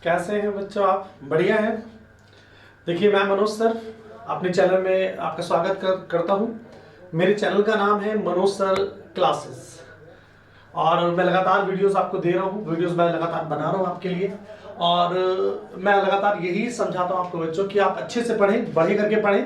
कैसे हैं बच्चों? आप बढ़िया हैं? देखिए, मैं मनोज सर अपने चैनल में आपका स्वागत करता हूं। मेरे चैनल का नाम है मनोज सर क्लासेस और मैं लगातार वीडियोस आपको दे रहा हूं। वीडियोस मैं लगातार बना रहा हूं आपके लिए और मैं लगातार यही समझाता हूं आपको बच्चों कि आप अच्छे से पढ़ें, बढ़े करके पढ़ें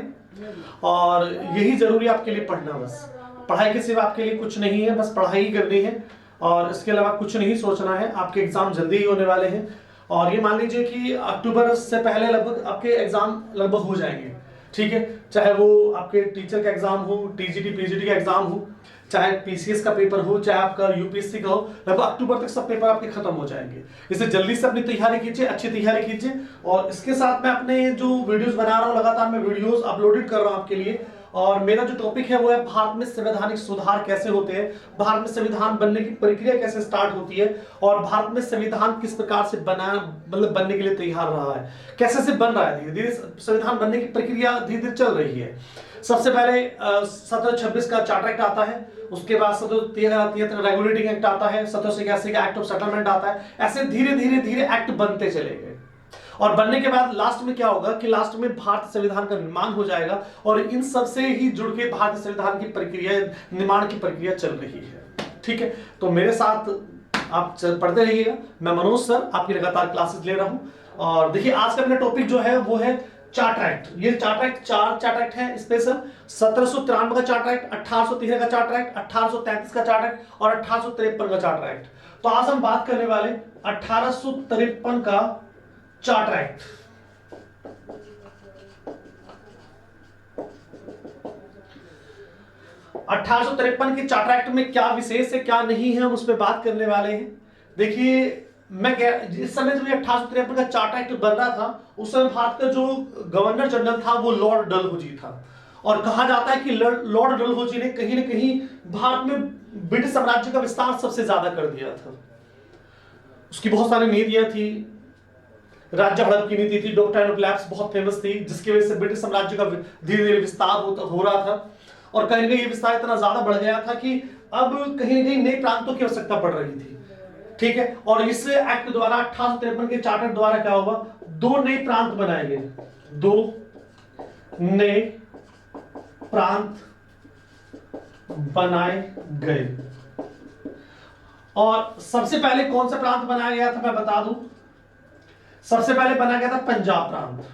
और यही जरूरी है आपके लिए पढ़ना। बस पढ़ाई के सिवा आपके लिए कुछ नहीं है, बस पढ़ाई ही करनी है और इसके अलावा कुछ नहीं सोचना है। आपके एग्जाम जल्दी ही होने वाले हैं और ये मान लीजिए कि अक्टूबर से पहले लगभग आपके एग्जाम लगभग हो जाएंगे। ठीक है, चाहे वो आपके टीचर का एग्जाम हो, टीजीटी पीजीटी का एग्जाम हो, चाहे पीसीएस का पेपर हो, चाहे आपका यूपीएससी का हो, लगभग अक्टूबर तक सब पेपर आपके खत्म हो जाएंगे। इससे जल्दी से अपनी तैयारी कीजिए, अच्छी तैयारी कीजिए। और इसके साथ मैं अपने जो वीडियोस बना रहा हूँ, लगातार मैं वीडियोस अपलोडेड कर रहा हूँ आपके लिए। और मेरा जो टॉपिक है वो है भारत में संवैधानिक सुधार कैसे होते हैं, भारत में संविधान बनने की प्रक्रिया कैसे स्टार्ट होती है और भारत में संविधान किस प्रकार से बना मतलब बनने के लिए तैयार रहा है, कैसे से बन रहा है। धीरे धीरे संविधान बनने की प्रक्रिया धीरे धीरे चल रही है। सबसे पहले 1726 का चार्टर एक्ट आता है, उसके बाद 1773 रेगुलेटिंग एक्ट आता है, 1781 का एक्ट ऑफ सेटलमेंट आता है। ऐसे धीरे धीरे धीरे एक्ट बनते चले गए और बनने के बाद लास्ट में क्या होगा कि लास्ट में भारतीय संविधान का निर्माण हो जाएगा और इन सब से ही जुड़ के भारतीय संविधान की प्रक्रिया, निर्माण की प्रक्रिया चल रही है। ठीक है, तो मेरे साथ आप पढ़ते रहिएगा। मैं मनोज सर आपकी लगातार क्लासेस ले रहा हूं और देखिए, आज का मेरा टॉपिक जो है वो है चार्टर एक्ट। ये चार्टर एक्ट, चार चार्टर एक्ट है स्पेशल। 1793 का चार्टर एक्ट, 1813 का चार्टर एक्ट, 1833 का चार्टर एक्ट और 1853 का चार्टर एक्ट। तो आज हम बात करने वाले 1853 का चार्टर एक्ट। के चार्टर एक्ट में क्या विशेष है, क्या नहीं है, हम उस पर बात करने वाले हैं। देखिए, मैं इस समय जो 1853 का चार्टर एक्ट बन रहा था, उस समय भारत का जो गवर्नर जनरल था वो लॉर्ड डलहौजी था। और कहा जाता है कि लॉर्ड डलहौजी ने कहीं ना कहीं भारत में ब्रिटिश साम्राज्य का विस्तार सबसे ज्यादा कर दिया था। उसकी बहुत सारी नीतियां थी, राज्य हड़प की नीति थी, डॉक्ट्राइन ऑफ लैप्स बहुत फेमस थी, जिसकी वजह से ब्रिटिश साम्राज्य का धीरे धीरे विस्तार हो रहा था। और कहीं ना कहीं ये विस्तार इतना ज्यादा बढ़ गया था कि अब कहीं ना कहीं नए प्रांतों की आवश्यकता पड़ रही थी। ठीक है, और इस एक्ट द्वारा 1853 के चार्टर द्वारा क्या हुआ, दो नए प्रांत बनाए गए, दो नए प्रांत बनाए गए। और सबसे पहले कौन सा प्रांत बनाया गया था मैं बता दूं। सबसे पहले बनाया गया था पंजाब प्रांत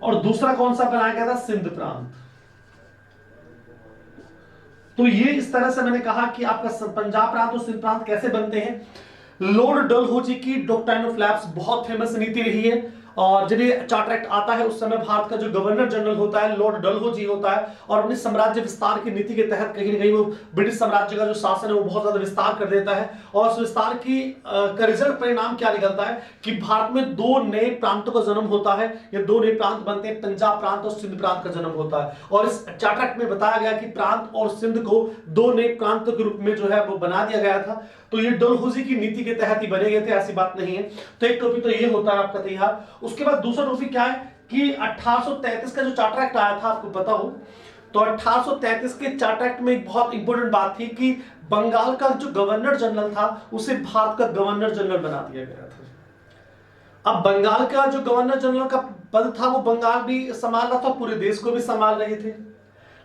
और दूसरा कौन सा बनाया गया था, सिंध प्रांत। तो ये इस तरह से मैंने कहा कि आपका पंजाब प्रांत और सिंध प्रांत कैसे बनते हैं। लॉर्ड डलहौजी की डॉक्ट्राइन ऑफ लैप्स बहुत फेमस नीति रही है और जब ये चार्टर एक्ट आता है उस समय भारत का जो गवर्नर जनरल होता है लॉर्ड डलहौजी होता है और अपनी साम्राज्य विस्तार की नीति के तहत कहीं ना कहीं वो ब्रिटिश साम्राज्य का जो शासन है वो बहुत ज्यादा विस्तार कर देता है। और उस विस्तार की का रिजल्ट परिणाम क्या निकलता है कि भारत में दो नए प्रांतों का जन्म होता है, या दो नए प्रांत बनते हैं, पंजाब प्रांत और सिंध प्रांत का जन्म होता है। और इस चार्टर एक्ट में बताया गया कि प्रांत और सिंध को दो नए प्रांतों के रूप में जो है वो बना दिया गया था। तो ये डलहौजी की नीति के तहत ही बने गए थे, ऐसी बात नहीं है। तो एक टॉपिक तो ये होता है आपका तैयार। उसके बाद दूसरा टॉपिक क्या है कि 1833 का जो चार्टर एक्ट आया था, आपको पता हो तो 1833 के चार्टर एक्ट में एक बहुत इंपॉर्टेंट बात थी कि बंगाल का जो गवर्नर जनरल था उसे भारत का गवर्नर जनरल बना दिया गया था। अब बंगाल का जो गवर्नर जनरल का पद था वो बंगाल भी संभाल रहा था, पूरे देश को भी संभाल रहे थे।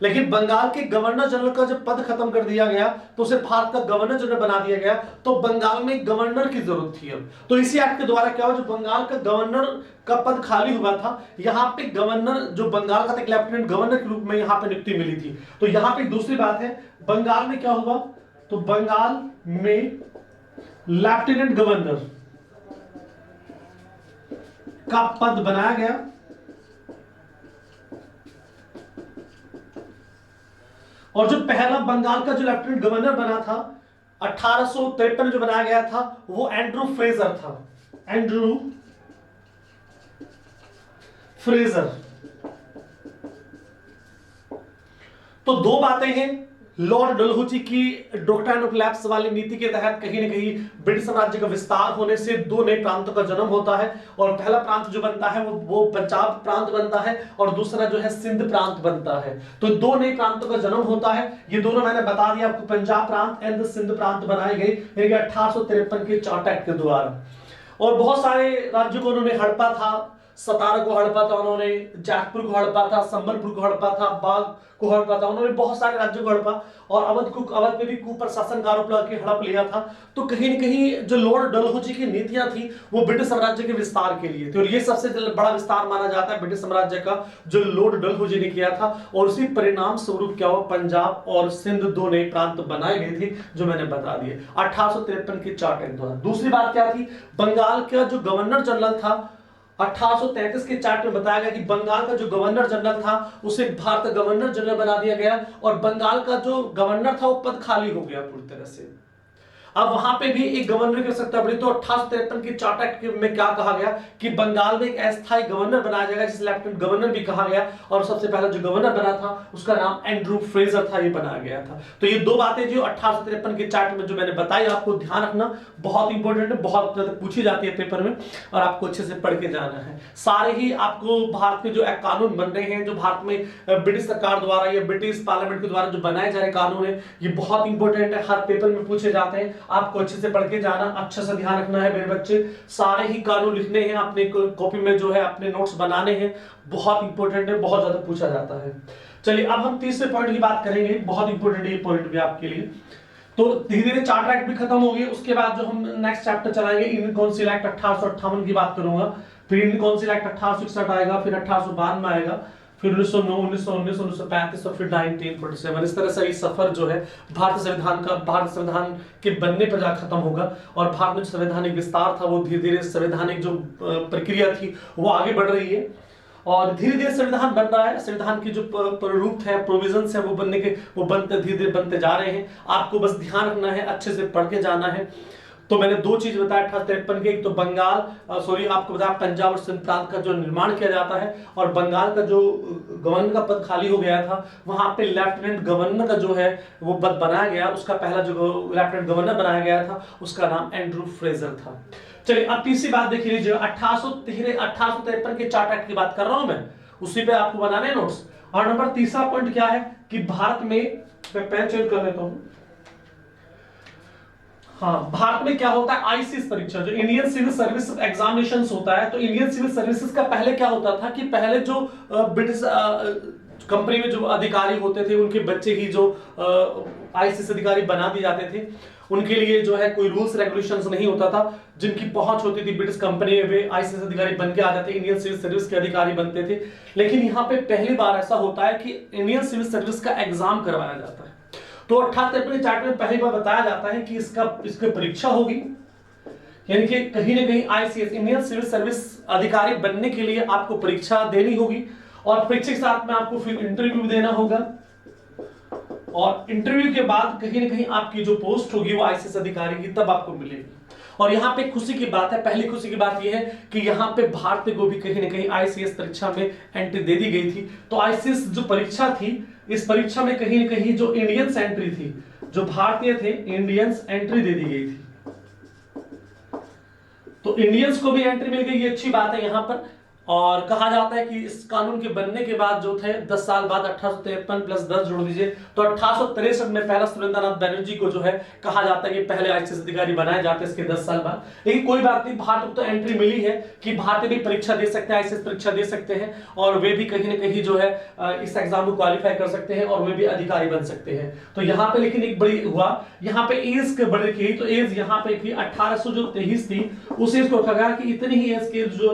लेकिन बंगाल के गवर्नर जनरल का जब पद खत्म कर दिया गया तो उसे भारत का गवर्नर जनरल बना दिया गया। तो बंगाल में गवर्नर की जरूरत थी अब। तो इसी एक्ट के द्वारा क्या हुआ, जो बंगाल का गवर्नर का पद खाली हुआ था, यहाँ पे गवर्नर जो बंगाल का था, लेफ्टिनेंट गवर्नर के रूप में यहाँ पे नियुक्ति मिली थी। तो यहाँ पे दूसरी बात है, बंगाल में क्या हुआ, तो बंगाल में लेफ्टिनेंट गवर्नर का पद बनाया गया। और जो पहला बंगाल का जो लेफ्टिनेंट गवर्नर बना था 1853 में जो बनाया गया था वो एंड्रू फ्रेजर था। Andrew Fraser. तो दो बातें हैं, लॉर्ड डलहौजी की डॉक्ट्राइन ऑफ लैप्स वाली नीति के तहत कहीं ना कहीं ब्रिटिश साम्राज्य का विस्तार होने से दो नए प्रांतों का जन्म होता है, और पहला प्रांत जो बनता है वो पंजाब प्रांत बनता है, और दूसरा जो है सिंध प्रांत बनता है। तो दो नए प्रांतों का जन्म होता है। ये दोनों मैंने बता दिया आपको, पंजाब प्रांत एंड सिंध प्रांत बनाए गए 1853 के चार्टर एक्ट के द्वारा। और बहुत सारे राज्यों को उन्होंने हड़पा था। सतारा को हड़पा था उन्होंने, जैतपुर को हड़पा था, संबलपुर को हड़पा था, बाघ को हड़पा था, उन्होंने बहुत सारे राज्यों को हड़पा, और अवध में भी कुप्रशासन का आरोप लगा के हड़प लिया था। तो कहीं न कहीं जो लॉर्ड डलहौजी की नीतियां थी वो ब्रिटिश साम्राज्य के विस्तार के लिए थी, और ये सबसे बड़ा विस्तार माना जाता है ब्रिटिश साम्राज्य का जो लॉर्ड डलहौजी ने किया था। और उसी परिणाम स्वरूप क्या हुआ, पंजाब और सिंध दो नए प्रांत बनाए गए थे जो मैंने बता दिए 1853 के चार्टर एक्ट द्वारा। दूसरी बात क्या थी, बंगाल का जो गवर्नर जनरल था 1833 के चार्ट में बताया गया कि बंगाल का जो गवर्नर जनरल था उसे भारत गवर्नर जनरल बना दिया गया, और बंगाल का जो गवर्नर था वो पद खाली हो गया पूरी तरह से। अब वहां पे भी एक गवर्नर की सत्ता बढ़ी। तो 1853 के चार्टर एक्ट में क्या कहा गया कि बंगाल में एक अस्थायी गवर्नर बनाया जाएगा जिसे लेफ्टिनेंट गवर्नर भी कहा गया, और सबसे पहला जो गवर्नर बना था उसका नाम एंड्रू फ्रेजर था, ये बनाया गया था। तो ये दो बातें जो 1853 के चार्ट में जो मैंने बताई आपको ध्यान रखना, बहुत इंपॉर्टेंट है, बहुत पूछी जाती है पेपर में, और आपको अच्छे से पढ़ के जाना है। सारे ही आपको भारत के जो कानून बन रहे हैं, जो भारत में ब्रिटिश सरकार द्वारा या ब्रिटिश पार्लियामेंट के द्वारा जो बनाए जा रहे कानून है, ये बहुत इंपॉर्टेंट है, हर पेपर में पूछे जाते हैं। आपको अच्छे से पढ़ के जाना, अच्छे से ध्यान रखना है मेरे बच्चे। सारे ही कानून लिखने हैं, अपने कॉपी में जो है अपने नोट्स बनाने हैं, बहुत इंपॉर्टेंट है, बहुत ज्यादा पूछा जाता है। चलिए अब हम तीसरे पॉइंट की बात करेंगे, बहुत इंपॉर्टेंट है ये पॉइंट भी आपके लिए। तो धीरे धीरे चार्टर एक्ट भी खत्म हो गए, उसके बाद जो हम नेक्स्ट चैप्टर चलाएंगे इंडियन काउंसिल एक्ट 1858 की बात करूंगा, फिर इंडियन काउंसिल एक्ट 1861 आएगा, फिर 1852 में आएगा, फिर 1909, 1919, 1935 और फिर 1947। इस तरह से ये सफर जो है भारत संविधान के बनने पर जा खत्म होगा, और भारत में जो संवैधानिक विस्तार था वो धीरे धीरे संवैधानिक जो प्रक्रिया थी वो आगे बढ़ रही है, और धीरे धीरे संविधान बन रहा है। संविधान की जो प्रारूप है, प्रोविजंस है, वो धीरे धीरे बनते जा रहे हैं। आपको बस ध्यान रखना है, अच्छे से पढ़ के जाना है। तो मैंने दो चीज बताया 1853 के, एक तो आपको बताया पंजाब और सिंध प्रांत का जो निर्माण किया जाता है, और बंगाल का जो गवर्नर का पद खाली हो गया था वहां पे लेफ्टिनेंट गवर्नर का जो है वो पद बनाया गया, उसका पहला जो लेफ्टिनेंट गवर्नर बनाया गया था उसका नाम एंड्रू फ्रेजर था। चलिए अब तीसरी बात देख लीजिए, 1853 के चार्टर एक्ट की बात कर रहा हूं मैं, उसी पे आपको बनाने नोट्स। और नंबर तीसरा पॉइंट क्या है कि भारत में, मैं पेन चेंज कर लेता हूं, हाँ, भारत में क्या होता है आईसीएस परीक्षा, जो इंडियन सिविल सर्विस एग्जामिनेशंस होता है। तो इंडियन सिविल सर्विसेज का पहले क्या होता था कि पहले जो ब्रिटिश कंपनी में जो अधिकारी होते थे उनके बच्चे ही जो आईसीएस अधिकारी बना दिए जाते थे, उनके लिए जो है कोई रूल्स रेगुलेशंस नहीं होता था। जिनकी पहुंच होती थी ब्रिटिश कंपनी में वे आईसीएस अधिकारी बन के आ जाते, इंडियन सिविल सर्विस के अधिकारी बनते थे। लेकिन यहाँ पे पहली बार ऐसा होता है कि इंडियन सिविल सर्विस का एग्जाम करवाया जाता है। तो 1853 चार्टर में पहली बार बताया जाता है कि इसकी परीक्षा होगी, यानी कि कहीं ना कहीं आईसीएस इंडियन सिविल सर्विस अधिकारी बनने के लिए आपको परीक्षा देनी होगी, और परीक्षा के साथ में आपको फिर इंटरव्यू भी देना होगा, और इंटरव्यू के बाद कहीं ना कहीं आपकी जो पोस्ट होगी वो आईसीएस अधिकारी की तब आपको मिलेगी। और यहाँ पे खुशी की बात है, पहली खुशी की बात यह है कि यहाँ पे भारत को भी कहीं ना कहीं आईसीएस परीक्षा में एंट्री दे दी गई थी। तो आईसीएस जो परीक्षा थी, इस परीक्षा में कहीं ना कहीं जो इंडियंस एंट्री थी, जो भारतीय थे, इंडियंस एंट्री दे दी गई थी। तो इंडियंस को भी एंट्री मिल गई, ये अच्छी बात है यहाँ पर। और कहा जाता है कि इस कानून के बनने के बाद जो थे 10 साल बाद 1853 प्लस 10 जोड़ दीजिए तो 1863 में पहला सुरेंद्रनाथ बनर्जी को जो है कहा जाता है कि पहले आईसीएस अधिकारी बनाए जाते हैं इसके 10 साल बाद। लेकिन कोई बात नहीं, भारत को तो एंट्री मिली है कि भारतीय भी परीक्षा दे सकते हैं, आईसीएस परीक्षा दे सकते हैं, और वे भी कहीं ना कहीं जो है इस एग्जाम को क्वालिफाई कर सकते हैं और वे भी अधिकारी बन सकते हैं। तो यहाँ पे लेकिन एक बड़ी हुआ, यहाँ पे एज के बढ़ की, तो एज यहाँ पे थी 1823 थी, उस एज को रखा गया कि इतनी ही एज के जो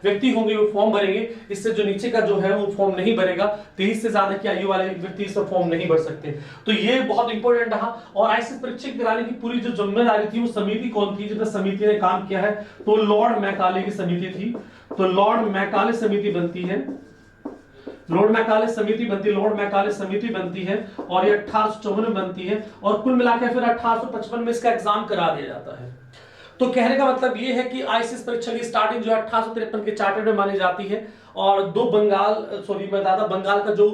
व्यक्ति होंगे वो फॉर्म भरेंगे, इससे जो नीचे का जो है वो फॉर्म नहीं भरेगा। 23 से ज्यादा की आयु वाले व्यक्ति इससे फॉर्म नहीं भर सकते। तो ये बहुत इंपॉर्टेंट रहा। और आईसीएस परीक्षा कराने की पूरी जो जिम्मेदारी थी वो समिति कौन थी, जिस समिति ने काम किया है, तो लॉर्ड मैकाले की समिति थी। तो लॉर्ड मैकाले समिति बनती है, लॉर्ड मैकाले समिति बनती है और ये 1854 में बनती है, और कुल मिलाकर फिर 1855 में इसका एग्जाम करा दिया जाता है। तो कहने का मतलब ये है कि आईसीएस परीक्षा की स्टार्टिंग जो 1853 के चार्टर में मानी जाती है। और बंगाल का जो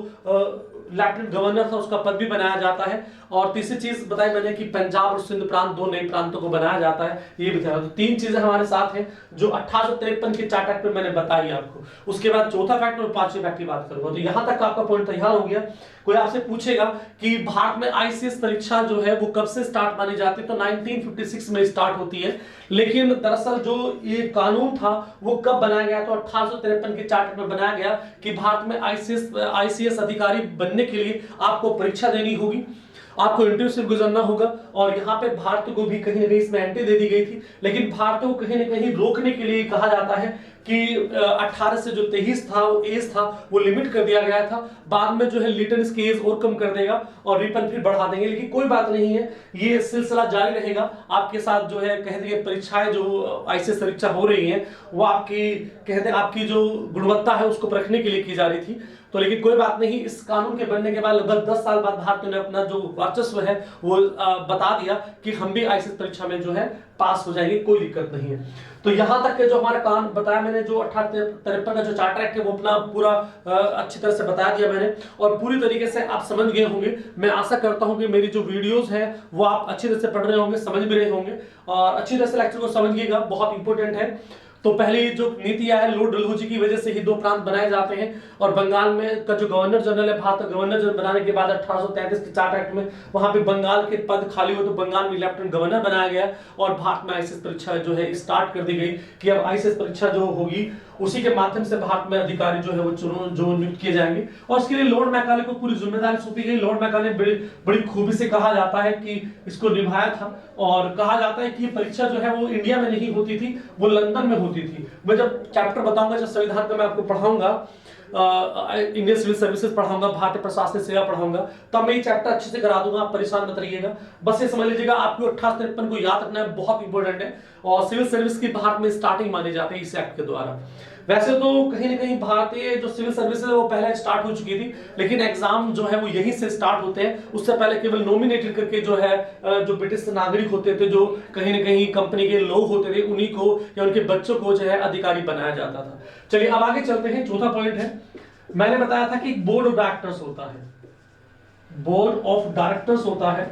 लेफ्टिनेंट गवर्नर था उसका पद भी बनाया जाता है। और तीसरी चीज बताई मैंने कि पंजाब और सिंध प्रांत दो नए प्रांतों को बनाया जाता है, ये भी था। तो तीन चीजें हमारे साथ हैं जो 1853 के चार्टर एक्ट में मैंने बताई आपको। उसके बाद चौथा फैक्ट और पांचवें फैक्ट की बात करूंगा। तो यहां तक आपका पॉइंट तैयार हो गया। कोई आपसे पूछेगा कि भारत में आईसीएस परीक्षा जो है वो कब से स्टार्ट मानी जाती है, तो 1956 में स्टार्ट होती है। लेकिन दरअसल जो ये कानून था वो कब बनाया गया, तो 1853 के चार्टर में बनाया गया कि भारत में आईसीएस अधिकारी बनने के लिए आपको परीक्षा देनी होगी, आपको इंटरव्यू से गुजरना होगा। और यहाँ पे भारत को भी कहीं ना कहीं इसमें एंट्री दे दी गई थी, लेकिन भारत को कहीं ना कहीं रोकने के लिए कहा जाता है कि 18 से जो 23 था वो एज था वो लिमिट कर दिया गया था। बाद में जो है लिटन इसकी एज और कम कर देगा और रिपन फिर बढ़ा देंगे, लेकिन कोई बात नहीं है, ये सिलसिला जारी रहेगा आपके साथ। जो है कहते हैं परीक्षाएं जो आईसीएस परीक्षा हो रही है वो आपकी कहते हैं आपकी जो गुणवत्ता है उसको परखने के लिए की जा रही थी। तो लेकिन कोई बात नहीं, इस कानून के बनने के बाद लगभग 10 साल बाद भारत ने अपना जो वर्चस्व है वो बता दिया कि हम भी आईसीएस परीक्षा में जो है पास हो जाएंगे, कोई दिक्कत नहीं है। तो यहां तक के जो हमारा काम बताया मैंने, जो 1853 का जो चार्टर एक्ट है वो अपना पूरा अच्छी तरह से बता दिया मैंने, और पूरी तरीके से आप समझ गए होंगे। मैं आशा करता हूं कि मेरी जो वीडियोस हैं वो आप अच्छी तरह से पढ़ रहे होंगे, समझ भी रहे होंगे, और अच्छी तरह से लेक्चर को समझिएगा, बहुत इंपॉर्टेंट है। तो पहली जो नीति है, लॉर्ड डलहौजी की वजह से ही दो प्रांत बनाए जाते हैं। और बंगाल में का जो गवर्नर जनरल है, भारत का गवर्नर जनरल बनाने के बाद 1833 के चार्टर एक्ट में वहां पे बंगाल के पद खाली हुए तो बंगाल में लेफ्टिनेंट गवर्नर बनाया गया, और भारत में आईसीएस परीक्षा जो है स्टार्ट कर दी गई कि अब आईसीएस परीक्षा जो होगी उसी के माध्यम से भारत में अधिकारी जो है वो जो नियुक्त किए जाएंगे। और इसके लिए लॉर्ड मैकाले को पूरी जिम्मेदारी सौंपी गई। लॉर्ड मैकाले बड़ी खूबी से कहा जाता है कि इसको निभाया था, और कहा जाता है कि ये परीक्षा जो है वो इंडिया में नहीं होती थी, वो लंदन में होती थी। मैं जब चैप्टर बताऊंगा, जब संविधान का मैं आपको पढ़ाऊंगा, इंडियन सिविल सर्विसेज पढ़ाऊंगा, भारतीय प्रशासनिक सेवा पढ़ाऊंगा, तब मैं ये चैप्टर अच्छे से करा दूंगा, आप परेशान मत रहिएगा। बस ये समझ लीजिएगा आपको 1853 को याद रखना है, बहुत इंपॉर्टेंट है। और सिविल सर्विस की भारत में स्टार्टिंग मानी जाती है इस एक्ट के द्वारा। वैसे तो कहीं ना कहीं भारतीय जो सिविल सर्विस है वो पहले स्टार्ट हो चुकी थी, लेकिन एग्जाम जो है वो यहीं से स्टार्ट होते हैं। उससे पहले केवल नॉमिनेटेड करके जो है जो ब्रिटिश नागरिक होते थे, जो कहीं ना कहीं कंपनी के लोग होते थे, उन्हीं को या उनके बच्चों को जो है अधिकारी बनाया जाता था। चलिए अब आगे चलते हैं। चौथा पॉइंट है, मैंने बताया था कि बोर्ड ऑफ डायरेक्टर्स होता है, बोर्ड ऑफ डायरेक्टर्स होता है।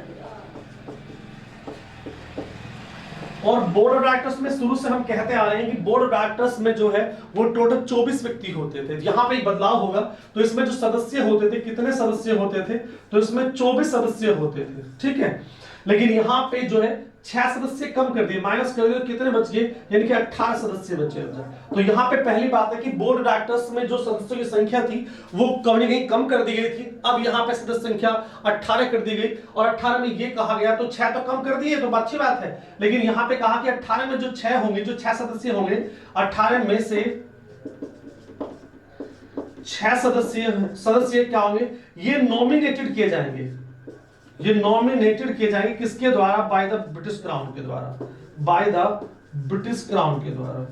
और बोर्ड ऑफ डायरेक्टर्स में शुरू से हम कहते आ रहे हैं कि बोर्ड ऑफ डायरेक्टर्स में जो है वो टोटल 24 व्यक्ति होते थे। यहां पे एक बदलाव होगा, तो इसमें जो सदस्य होते थे, कितने सदस्य होते थे, तो इसमें 24 सदस्य होते थे, ठीक है। लेकिन यहां पे जो है 6 सदस्य कम कर दिए, माइनस कर दिए, तो कितने बच गए, यानी कि 18 सदस्य बचे। तो यहाँ पे पहली बात है कि बोर्ड डायरेक्टर्स में जो सदस्यों की संख्या थी वो कहीं कहीं कम कर दी गई थी। अब यहाँ पे सदस्य संख्या 18 कर दी गई, और 18 में ये कहा गया, तो 6 तो कम कर दिए तो अच्छी बात है, लेकिन यहाँ पे कहा कि 18 में जो 6 होंगे, जो 6 सदस्य होंगे, 18 में से 6 सदस्य क्या होंगे, ये नॉमिनेटेड किए जाएंगे। ये नॉमिनेटेड किए जाएंगे किसके द्वारा, बाय द ब्रिटिश क्राउन के द्वारा, बाय द ब्रिटिश क्राउन के द्वारा।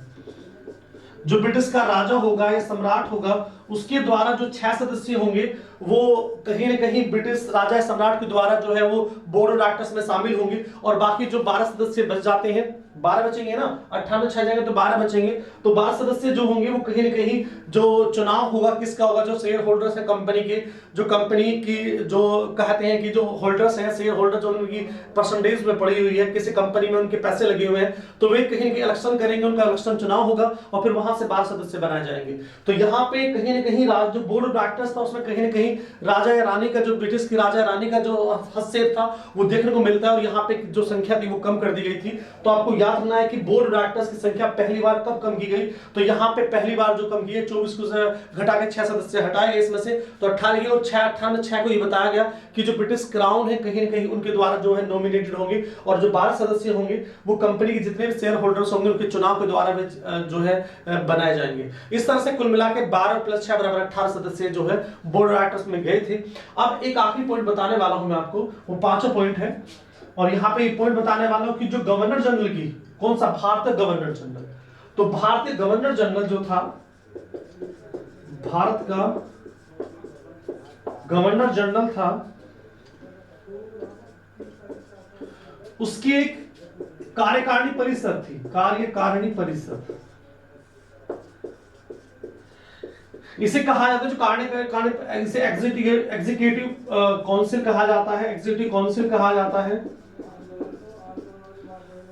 जो ब्रिटिश का राजा होगा या सम्राट होगा उसके द्वारा जो 6 सदस्य होंगे वो कहीं ना कहीं ब्रिटिश राजा या सम्राट के द्वारा जो है वो बोर्ड ऑफ डायरेक्टर्स में शामिल होंगे। और बाकी जो 12 सदस्य बच जाते हैं, 12 बचेंगे ना, 18 में 6 जाएंगे तो 12 बचेंगे, तो 12 सदस्य जो होंगे वो कहीं ना कहीं जो चुनाव होगा किसका होगा, जो शेयर होल्डर्स है कंपनी के, जो कंपनी की जो कहते हैं कि जो होल्डर्स हैं, शेयर होल्डर जो उनकी परसेंटेज में पड़ी हुई है, किसी कंपनी में उनके पैसे लगे हुए हैं, तो वे कहीं ना कहीं इलेक्शन करेंगे, उनका इलेक्शन चुनाव होगा और फिर वहां से 12 सदस्य बनाए जाएंगे। तो यहाँ पे कहीं ना कहीं जो बोर्ड ऑफ डायरेक्टर्स था उसमें कहीं ना कहीं राजा या रानी का, जो ब्रिटिश की राजा या रानी का जो हस्तक्षेप था वो देखने को मिलता है, और यहाँ पे जो संख्या थी वो कम कर दी गई थी। तो आपको याद रखना है कि बोर्ड ऑफ डायरेक्टर्स की संख्या पहली बार कब कम की गई, तो यहाँ पे पहली बार जो कम की है 24 को घटा के 6 सदस्य हटाए गए इसमें से, तो 18 की, और 18 में 6 को ये बताया गया कि जो ब्रिटिश क्राउन है कहीं ना कहीं उनके द्वारा जो है नॉमिनेटेड होंगे, और जो 12 सदस्य होंगे वो कंपनी के जितने भी शेयर होल्डर्स होंगे उनके चुनाव के द्वारा जो है बनाए जाएंगे। इस तरह से कुल मिला के 12 + 6 = 18 सदस्य जो है बोर्ड ऑफ डायरेक्टर्स में गए थे। अब एक आखिरी पॉइंट बताने वाला हूं मैं आपको, वो 5वां पॉइंट है, और यहां पे एक पॉइंट बताने वाला हूं कि जो गवर्नर जनरल की, कौन सा, भारतीय गवर्नर जनरल। तो भारतीय गवर्नर जनरल जो था, भारत का गवर्नर जनरल था, उसकी एक कार्यकारिणी परिषद थी, कार्यकारिणी परिषद। इसे कहा जाता है जो कार्य इसे एग्जीक्यूटिव काउंसिल कहा जाता है, एग्जीक्यूटिव काउंसिल कहा जाता है।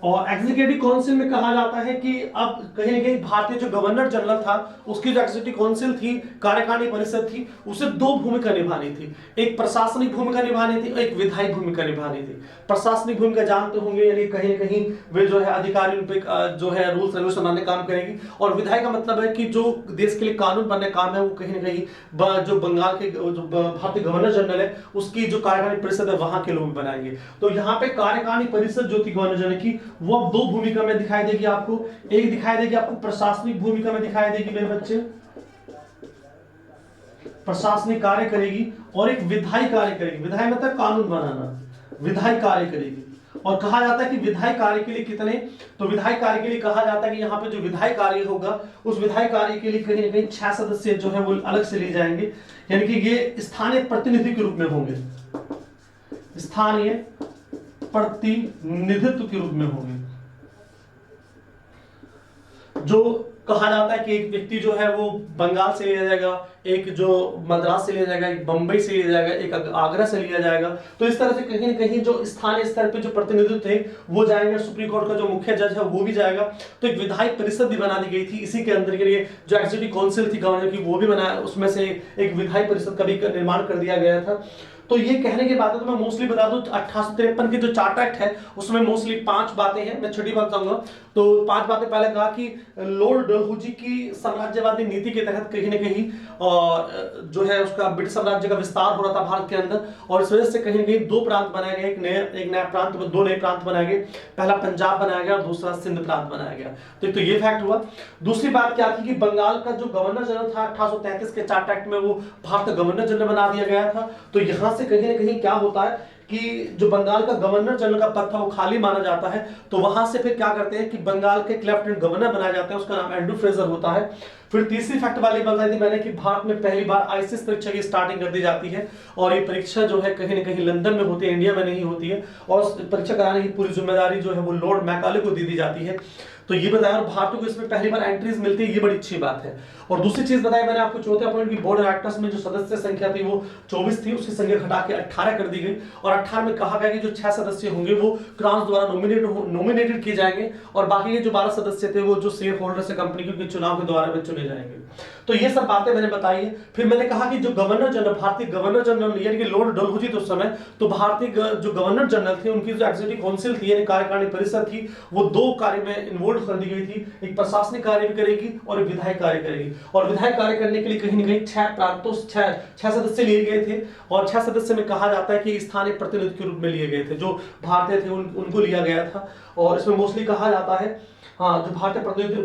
और एग्जीक्यूटिव काउंसिल में कहा जाता है कि अब कहीं ना कहीं भारतीय जो गवर्नर जनरल था उसकी जो एग्जीक्यूटिव काउंसिल थी, कार्यकारिणी परिषद थी, उसे दो भूमिका निभानी थी। एक प्रशासनिक भूमिका निभानी थी और एक विधायी भूमिका निभानी थी। प्रशासनिक भूमिका जानते होंगे, यानी कहीं ना कहीं वे जो है अधिकारी उन पे जो है रूल्स रेगुलेशन बनाने काम करेगी। और विधायी का मतलब है कि जो देश के लिए कानून बनने काम है वो कहीं ना कहीं जो बंगाल के जो भारतीय गवर्नर जनरल है उसकी जो कार्यकारिणी परिषद है वहां के लोग बनाएंगे। तो यहाँ पे कार्यकारिणी परिषद जो थी गवर्नर जनरल की वो अब दो भूमिका में दिखाई देगी आपको। एक दिखाई देगी आपको प्रशासनिक भूमिका में दिखाई देगी मेरे बच्चे, प्रशासनिक कार्य करेगी, और एक विधायी कार्य करेगी। विधायी मतलब कानून बनाना, विधायी कार्य करेगी। और कहा जाता है कि विधायी कार्य के लिए कितने, तो विधायी कार्य के लिए कहा जाता है कि यहाँ पे जो विधायी कार्य होगा उस विधायी कार्य के लिए कहीं ना कहीं 6 सदस्य जो है वो अलग से लिए जाएंगे, यानी कि ये स्थानीय प्रतिनिधि के रूप में होंगे, स्थानीय प्रतिनिधित्व के रूप में होंगे। जो कहा जाता है कि एक व्यक्ति जो है वो बंगाल से लिया जाएगा, एक जो मद्रास से लिया जाएगा, एक बंबई से लिया जाएगा, एक आगरा से लिया जाएगा। तो इस तरह से कहीं ना कहीं जो स्थानीय स्तर पे जो प्रतिनिधित्व थे वो जाएंगे, सुप्रीम कोर्ट का जो मुख्य जज है वो भी जाएगा। तो एक विधायी परिषद भी बना दी गई थी इसी के अंदर के लिए। जो एग्जीक्यूटिव काउंसिल थी गवर्नर की वो भी बनाया, उसमें से एक विधायी परिषद का भी निर्माण कर दिया गया था। तो ये कहने की बात है, तो मैं मोस्टली बता दूं 1853 के जो चार्टर एक्ट है उसमें मोस्टली 5 बातें हैं। मैं छठी बात कहूंगा तो 5 बातें। पहले कहा कि लॉर्ड डलहौजी की साम्राज्यवादी नीति के तहत कहीं ना कहीं और जो है उसका ब्रिटिश साम्राज्य का विस्तार हो रहा था भारत के अंदर, और इस वजह से कहीं ना कहीं 2 प्रांत बनाए गए, एक नया प्रांत, 2 नए प्रांत बनाए गए। पहला पंजाब बनाया गया और दूसरा सिंध प्रांत बनाया गया। तो ये फैक्ट हुआ। दूसरी बात क्या थी कि बंगाल का जो गवर्नर जनरल था 1833 के चार्टर एक्ट में वो भारत गवर्नर जनरल बना दिया गया था। तो यहां से कहीं ना कहीं क्या होता है कि जो बंगाल का गवर्नर जनरल का पद था वो खाली माना जाता है। तो वहां से फिर क्या करते हैं कि बंगाल के लेफ्टिनेंट गवर्नर बनाया जाता है, उसका नाम एंड्रू फ्रेजर होता है। फिर तीसरी फैक्ट वाली बताई थी मैंने कि भारत में पहली बार आईसीएस परीक्षा की स्टार्टिंग कर दी जाती है, और ये परीक्षा जो है कहीं ना कहीं लंदन में होती है, इंडिया में नहीं होती है, और परीक्षा कराने की पूरी जिम्मेदारी जो है वो लॉर्ड मैकाले को दे दी जाती है। तो ये बताया, और भारतीयों को इसमें पहली बार एंट्रीज मिलती है, ये बड़ी अच्छी बात है। और दूसरी चीज बताई मैंने आपको चौथे पॉइंट की बोर्ड ऑफ डायरेक्टर्स में जो सदस्य संख्या थी वो 24 थी, उसकी संख्या घटा के 18 कर दी गई। और 18 में कहा गया कि जो 6 सदस्य होंगे वो क्राउन द्वारा नॉमिनेटेड किए जाएंगे, और बाकी जो 12 सदस्य थे वो जो शेयर होल्डर्स है कंपनी के चुनाव के द्वारा चुने जाएंगे। तो ये सब बातें मैंने बताई है। फिर मैंने कहा कि जो गवर्नर जनरल, भारतीय गवर्नर जनरल यानी कि लॉर्ड डलहौजी तो उस समय तो भारतीय जो गवर्नर जनरल थे उनकी जो एग्जीक्यूटिव काउंसिल थी यानी कार्यकारिणी परिषद थी वो 2 कार्य में इन्वॉल्व कर दी गई थी। एक प्रशासनिक कार्य भी करेगी और एक विधायी कार्य करेगी। और विधायी कार्य करने के लिए कहीं ना कहीं 6 प्रांतों 6 सदस्य लिए गए थे, और 6 सदस्य में कहा जाता है कि स्थानीय प्रतिनिधि के रूप में लिए गए थे। जो भारतीय थे उनको लिया गया था, और इसमें मोस्टली कहा जाता है हाँ जो भारतीय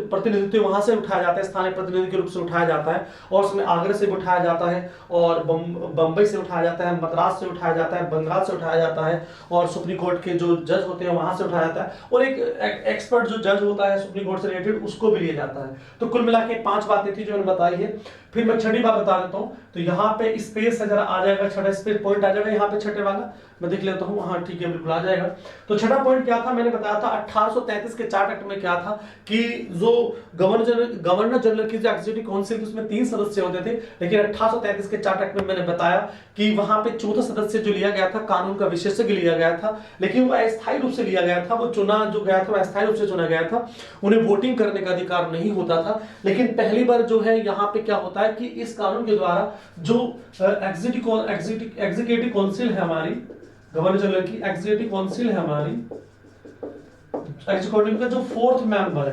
प्रतिनिधित्व वहां से उठाया जाता है, स्थानीय प्रतिनिधि के रूप से उठाया जाता है, और उसमें आगरा से भी उठाया जाता है, और बंबई से उठाया जाता है, मद्रास से उठाया जाता है, बंगाल से उठाया जाता है, और सुप्रीम कोर्ट के जो जज होते हैं वहां से उठाया जाता है, और एक एक्सपर्ट जो जज होता है सुप्रीम कोर्ट से रिलेटेड उसको भी लिया जाता है। तो कुल मिला के 5 बातें थी जो मैंने बताई है। फिर मैं छठी बात बता देता हूँ। तो यहाँ पे स्पेस जरा आ जाएगा, छठा स्पेस पॉइंट आ जाएगा यहाँ पे छठे वाला, मैं देख लेता हूँ। हाँ ठीक है, बिल्कुल आ जाएगा। तो छठा पॉइंट क्या था मैंने बताया था 1833 के चार्टर एक्ट में क्या था कि जो गवर्नर जनरल की जो एग्जीक्यूटिव काउंसिल थी उसमें 3 सदस्य होते थे, लेकिन 1833 के चार्टर एक्ट में मैंने बताया कि वहां पे चौथा सदस्य जो लिया गया था कानून का विशेषज्ञ लिया गया था, लेकिन वो अस्थायी रूप से लिया गया था। वो चुना जो गया था वो अस्थायी रूप से चुना गया था, उन्हें वोटिंग करने का अधिकार नहीं होता था। लेकिन पहली बार जो है यहाँ पे क्या होता है कि इस कानून के द्वारा जो एग्जीक्यूटिव काउंसिल है हमारी गवर्नर जनरल की, एग्जीक्यूटिव काउंसिल है हमारी, एग्जीक्यूटिव का जो 4th मेंबर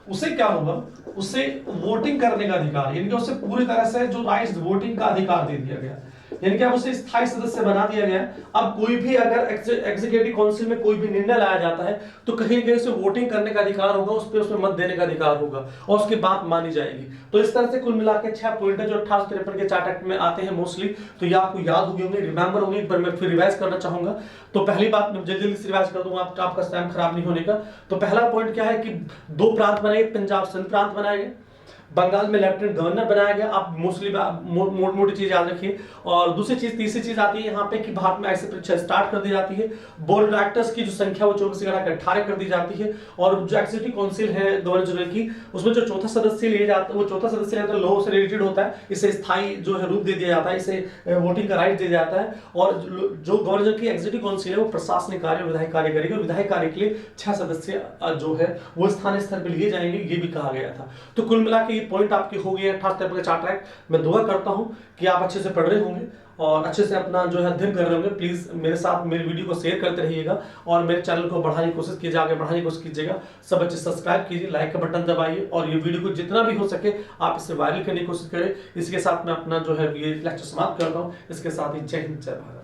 उसे क्या होगा, उसे वोटिंग करने का अधिकार, यानी कि उसे पूरी तरह से जो राइट्स वोटिंग का अधिकार दे दिया गया, यानी कि अब उसे स्थायी सदस्य बना दिया गया। अब कोई भी अगर एग्जीक्यूटिव काउंसिल में कोई भी निर्णय लाया जाता है तो कहीं ना कहीं उसे वोटिंग करने का अधिकार होगा, उस पर उसमें मत देने का अधिकार होगा, और उसकी बात मानी जाएगी। तो इस तरह से कुल मिला के 6 पॉइंट है जो 1853 के चार्टर एक्ट में आते हैं मोस्टली। तो ये आपको याद हो गए होंगे, रिमेंबर होंगे, एक बार मैं फिर रिवाइज करना चाहूंगा। तो पहली बात मैं जल्दी से रिवाइज कर दूंगा आपका टाइम खराब नहीं होने का। तो पहला पॉइंट क्या है कि 2 प्रांत बनाए, पंजाब सिंध प्रांत बनाए गए। बंगाल में लेफ्टिनेंट गवर्नर बनाया गया। आप मोस्टली मोटी मोटी चीज याद रखिए। और दूसरी चीज, तीसरी चीज आती है यहाँ पे कि भारत में ऐसे परीक्षा स्टार्ट कर दी जाती है। बोर्ड डायरेक्टर्स की जो संख्या वो 24 से घटाकर 18 कर दी जाती है। और जो एग्जीक्यूटिव काउंसिल है गवर्नर जनरल की, उसमें जो चौथा सदस्य लिया जाता है, वो चौथा सदस्य रहता है लो से रिलेटेड होता है। इसे स्थायी जो है रूप दे दिया जाता है, इसे वोटिंग का राइट दे दिया जाता है। और जो गवर्नर की एग्जीक्यूटिव काउंसिल है वो प्रशासनिक कार्य, विधायी कार्य करेगी। और विधायी कार्य के लिए 6 सदस्य जो है वो स्थानीय स्तर पर लिए जाएंगे, ये भी कहा गया था। तो कुल मिला के ये पॉइंट आपके हो गए 18 स्टेप के 4 ट्रैक। मैं दुआ करता हूं कि आप अच्छे से पढ़ रहे होंगे और अच्छे से अपना जो है अध्ययन कर रहे होंगे। प्लीज मेरे साथ मेरी वीडियो को शेयर करते रहिएगा और मेरे चैनल को बढ़ाने की कोशिश कीजिए, आगे बढ़ाने की कोशिश कीजिएगा। सब अच्छे सब्सक्राइब कीजिए, लाइक का बटन दबाइए और ये वीडियो को जितना भी हो सके आप इसे वायरल करने की कोशिश करें। इसके साथ मैं अपना जो है ये लेक्चर समाप्त करता हूँ। इसके साथ ही जय हिंद, जय भारत।